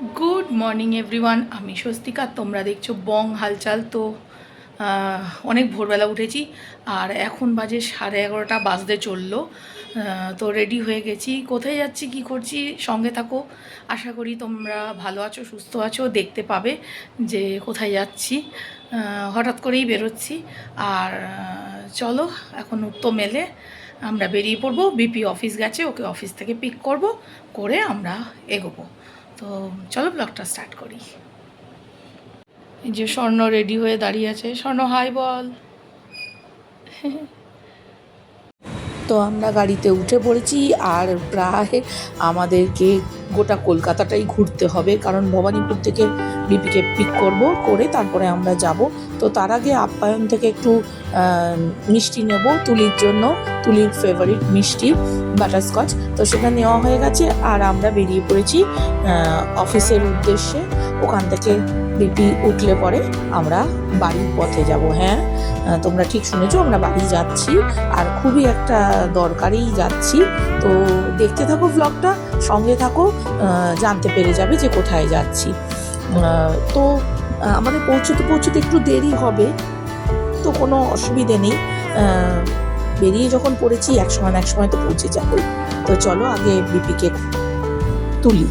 Good morning everyone, আমি স্বস্তিকা। তোমরা দেখছো বং হালচাল। তো অনেক ভোরবেলা উঠেছি আর এখন বাজে 11:30 বাজতে চললো। তো রেডি হয়ে গেছি। কোথায় যাচ্ছি, কি করছি, সঙ্গে থাকো। আশা করি তোমরা ভালো আছো, সুস্থ আছো। দেখতে পাবে যে কোথায় যাচ্ছি। হঠাৎ করেই বেরোচ্ছি। আর চলো এখন উত্তো মেলে আমরা বেরিয়ে পড়বো। বিপি অফিস গেছে, ওকে অফিস থেকে পিক করব, করে আমরা এগোবো। তো চলো ব্লগটা স্টার্ট করি। এই যে স্বর্ণ রেডি হয়ে দাঁড়িয়ে আছে। স্বর্ণ হাই বল। তো আমরা গাড়িতে উঠে পড়েছি আর প্রায় আমাদেরকে গোটা কলকাতাটাই ঘুরতে হবে, কারণ ভবানীপুর থেকে বিপিকে পিক করব, করে তারপরে আমরা যাব। তো তার আগে আপ্যায়ন থেকে একটু মিষ্টি নেব তুলির জন্য, তুলির ফেভারিট মিষ্টি বাটারস্কচ। তো সেটা নেওয়া হয়ে গেছে আর আমরা বেরিয়ে পড়েছি অফিসের উদ্দেশ্যে। ওখান থেকে বিপি উঠলে পরে আমরা বাড়ির পথে যাব। হ্যাঁ, তোমরা ঠিক শুনেছো, আমরা বাড়ি যাচ্ছি আর খুবই একটা দরকারেই যাচ্ছি। তো দেখতে থাকো ব্লগটা, সঙ্গে থাকো, জানতে পেরে যাবে যে কোথায় যাচ্ছি। তো আমাদের পৌঁছতে একটু দেরি হবে, তো কোনো অসুবিধে নেই। বেরিয়ে যখন পড়েছি এক সময় তো পৌঁছে যাবই। তো চলো আগে বিপিকে তুলি।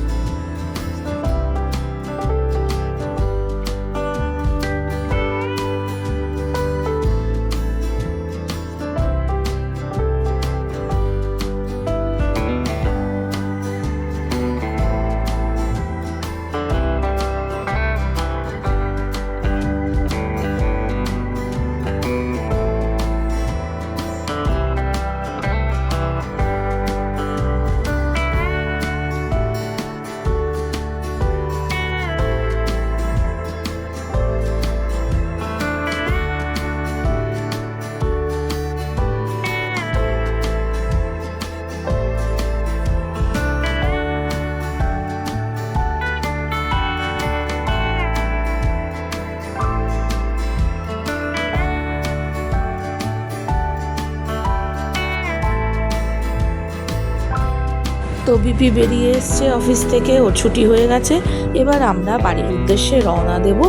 তো বিপি বেরিয়ে এসছে অফিস থেকে, ওর ছুটি হয়ে গেছে। এবার আমরা বাড়ির উদ্দেশ্যে রওনা দেব।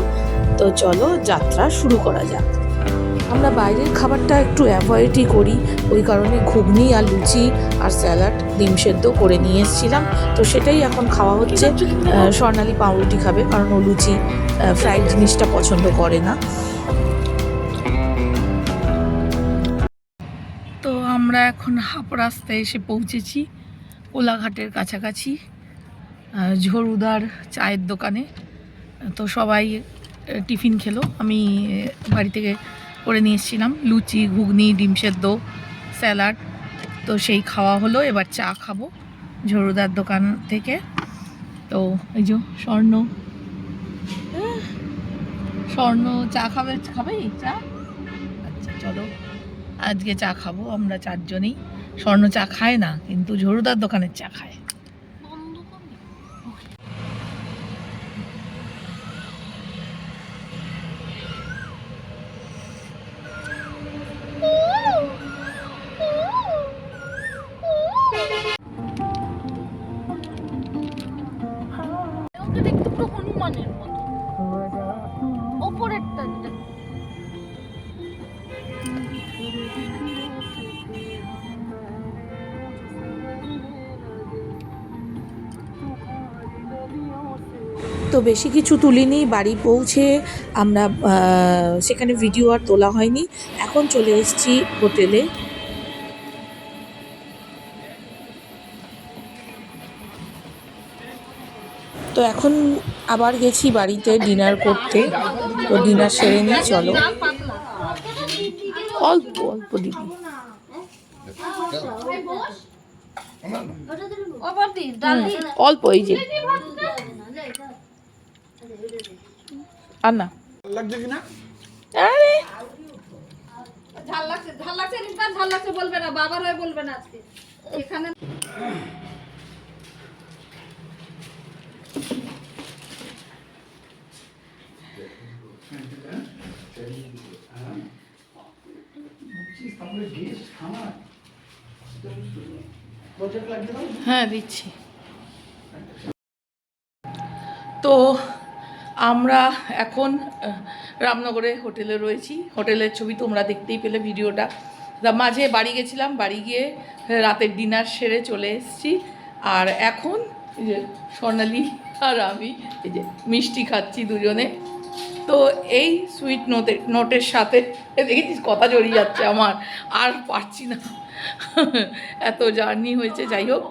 তো চলো যাত্রা শুরু করা যাক। আমরা বাইরের খাবারটা একটু অ্যাভয়েডই করি, ওই কারণে ঘুগনি আর লুচি আর স্যালাড, ডিম সেদ্ধ করে নিয়ে এসেছিলাম। তো সেটাই এখন খাওয়া হচ্ছে। স্বর্ণালী পাউরুটি খাবে, কারণ ও লুচি ফ্রাইড জিনিসটা পছন্দ করে না। তো আমরা এখন হাফ রাস্তায় এসে পৌঁছেছি, কোলাঘাটের কাছাকাছি, ঝরুদার চায়ের দোকানে। তো সবাই টিফিন খেলো। আমি বাড়ি থেকে করে নিয়ে এসেছিলাম লুচি, ঘুগনি, ডিম সেদ্ধ, স্যালাড। তো সেই খাওয়া হলো, এবার চা খাবো ঝরুদার দোকান থেকে। তো এই যে স্বর্ণ, স্বর্ণ চা খাবে চা? আচ্ছা চলো, আজকে চা খাবো আমরা চারজনেই। স্বর্ণ চা খায় না, কিন্তু ঝরুদার দোকানের চা খায়। দেখতে পুরো হনুমানের মতো ওপরেরটা। তো বেশি কিছু তুলিনি। বাড়ি পৌঁছে আমরা সেখানে ভিডিও আর তোলা হয়নি। এখন চলে এসেছি হোটেলে। তো এখন আবার গেছি বাড়িতে ডিনার করতে। তো ডিনার সেরে নিই, চলো। অল্প অল্প দিবি। অল্প, এই যে আর না। আরে ঝাল লাগছে ঝাল লাগছে বলবে না, বাবার হয়ে বলবে না আজকে এখানে। হ্যাঁ দিচ্ছি। তো আমরা এখন রামনগরে হোটেলে রয়েছি। হোটেলের ছবি তোমরা দেখতেই পেলে ভিডিওটা। মাঝে বাড়ি গেছিলাম, বাড়ি গিয়ে রাতের ডিনার সেরে চলে এসেছি। আর এখন এই যে স্বর্ণালী আর আমি এই যে মিষ্টি খাচ্ছি দুজনে। তো এই সুইট নোটের সাথে দেখেছিস কথা জড়িয়ে যাচ্ছে আমার, আর পারছি না, এত জার্নি হয়েছে। যাই হোক,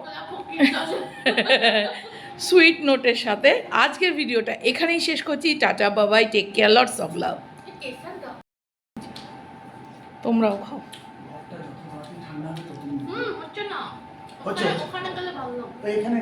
সুইট নোটের সাথে আজকের ভিডিওটা এখানেই শেষ করছি। Tata, Babai, take care, lots of love. তোমরাও খাও। হচ্ছে না, হচ্ছে ওখানে গেলে ভালো। এখানে